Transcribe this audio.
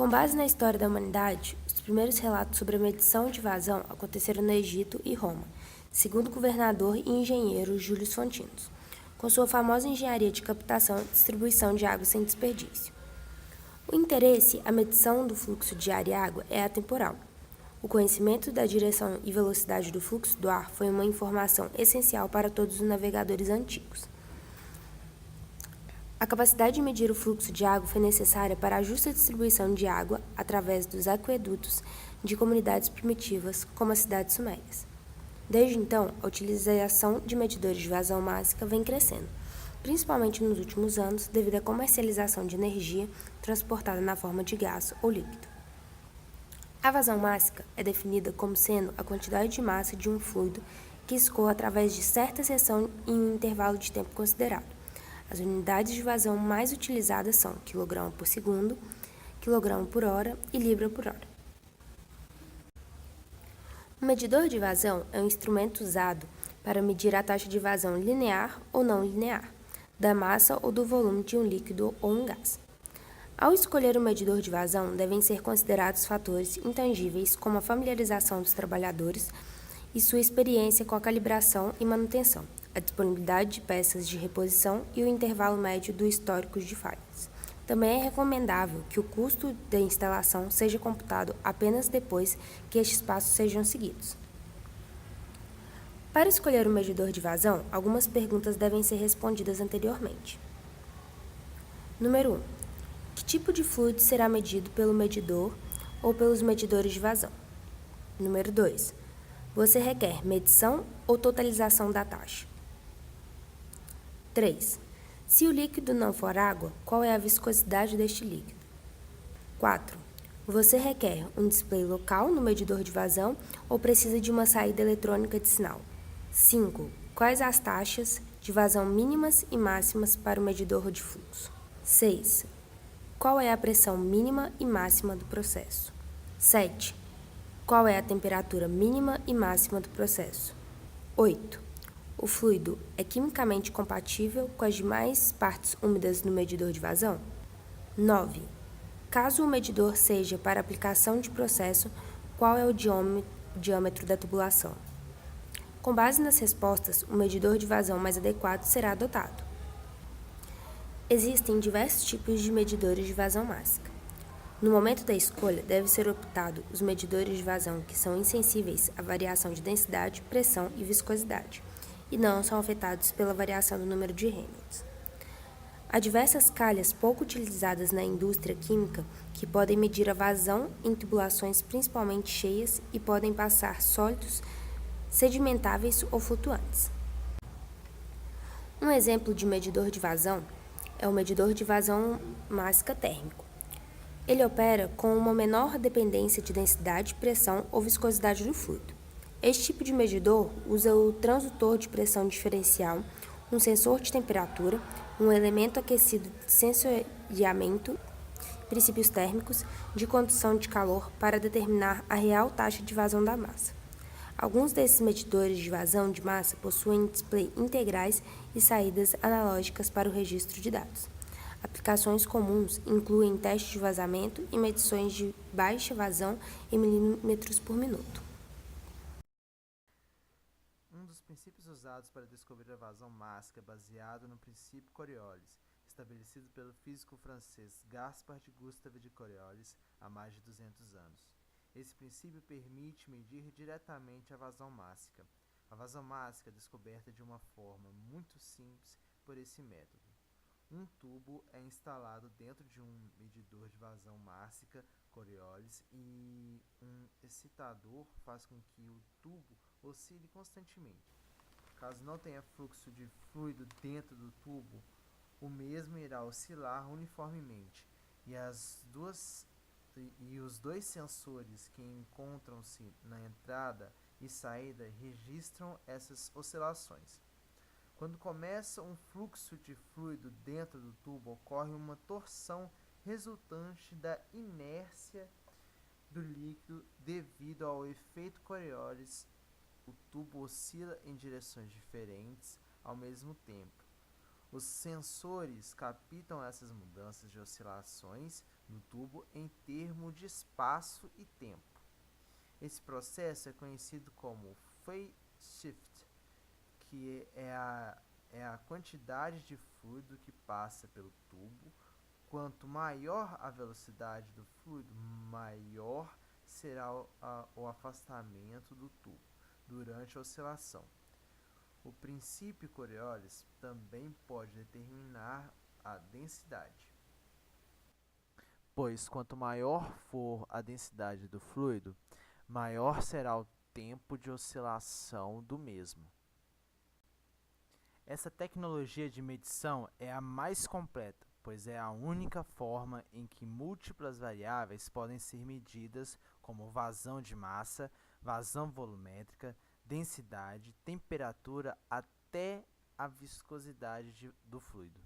Com base na história da humanidade, os primeiros relatos sobre a medição de vazão aconteceram no Egito e Roma, segundo o governador e engenheiro Júlio Fontinos, com sua famosa engenharia de captação e distribuição de água sem desperdício. O interesse à medição do fluxo de ar e água é atemporal. O conhecimento da direção e velocidade do fluxo do ar foi uma informação essencial para todos os navegadores antigos. A capacidade de medir o fluxo de água foi necessária para a justa distribuição de água através dos aquedutos de comunidades primitivas, como as cidades sumérias. Desde então, a utilização de medidores de vazão mássica vem crescendo, principalmente nos últimos anos, devido à comercialização de energia transportada na forma de gás ou líquido. A vazão mássica é definida como sendo a quantidade de massa de um fluido que escoa através de certa seção em um intervalo de tempo considerado. As unidades de vazão mais utilizadas são quilograma por segundo, quilograma por hora e libra por hora. Um medidor de vazão é um instrumento usado para medir a taxa de vazão linear ou não linear, da massa ou do volume de um líquido ou um gás. Ao escolher um medidor de vazão, devem ser considerados fatores intangíveis como a familiarização dos trabalhadores e sua experiência com a calibração e manutenção, a disponibilidade de peças de reposição e o intervalo médio do histórico de falhas. Também é recomendável que o custo da instalação seja computado apenas depois que estes passos sejam seguidos. Para escolher um medidor de vazão, algumas perguntas devem ser respondidas anteriormente. Número 1. Que tipo de fluido será medido pelo medidor ou pelos medidores de vazão? Número 2. Você requer medição ou totalização da taxa? 3. Se o líquido não for água, qual é a viscosidade deste líquido? 4. Você requer um display local no medidor de vazão ou precisa de uma saída eletrônica de sinal? 5. Quais as taxas de vazão mínimas e máximas para o medidor de fluxo? 6. Qual é a pressão mínima e máxima do processo? 7. Qual é a temperatura mínima e máxima do processo? 8. O fluido é quimicamente compatível com as demais partes úmidas no medidor de vazão? 9. Caso o medidor seja para aplicação de processo, qual é o diâmetro da tubulação? Com base nas respostas, o medidor de vazão mais adequado será adotado. Existem diversos tipos de medidores de vazão mássica. No momento da escolha, deve ser optado os medidores de vazão que são insensíveis à variação de densidade, pressão e viscosidade, e não são afetados pela variação do número de Reynolds. Há diversas calhas pouco utilizadas na indústria química que podem medir a vazão em tubulações principalmente cheias e podem passar sólidos, sedimentáveis ou flutuantes. Um exemplo de medidor de vazão é o medidor de vazão mássica térmico. Ele opera com uma menor dependência de densidade, pressão ou viscosidade do fluido. Este tipo de medidor usa o transdutor de pressão diferencial, um sensor de temperatura, um elemento aquecido de sensoriamento, princípios térmicos de condução de calor para determinar a real taxa de vazão da massa. Alguns desses medidores de vazão de massa possuem display integrais e saídas analógicas para o registro de dados. Aplicações comuns incluem testes de vazamento e medições de baixa vazão em milímetros por minuto. Um dos princípios usados para descobrir a vazão mássica é baseado no princípio Coriolis, estabelecido pelo físico francês Gaspard Gustave de Coriolis há mais de 200 anos. Esse princípio permite medir diretamente a vazão mássica. A vazão mássica é descoberta de uma forma muito simples por esse método. Um tubo é instalado dentro de um medidor de vazão mássica Coriolis e um excitador faz com que o tubo oscile constantemente. Caso não tenha fluxo de fluido dentro do tubo, o mesmo irá oscilar uniformemente e os dois sensores que encontram-se na entrada e saída registram essas oscilações. Quando começa um fluxo de fluido dentro do tubo, ocorre uma torção resultante da inércia do líquido devido ao efeito Coriolis. O tubo oscila em direções diferentes ao mesmo tempo. Os sensores captam essas mudanças de oscilações no tubo em termos de espaço e tempo. Esse processo é conhecido como phase shift, que é a quantidade de fluido que passa pelo tubo. Quanto maior a velocidade do fluido, maior será o afastamento do tubo durante a oscilação. O princípio Coriolis também pode determinar a densidade, pois quanto maior for a densidade do fluido, maior será o tempo de oscilação do mesmo. Essa tecnologia de medição é a mais completa, pois é a única forma em que múltiplas variáveis podem ser medidas, como vazão de massa, vazão volumétrica, densidade, temperatura, até a viscosidade do fluido.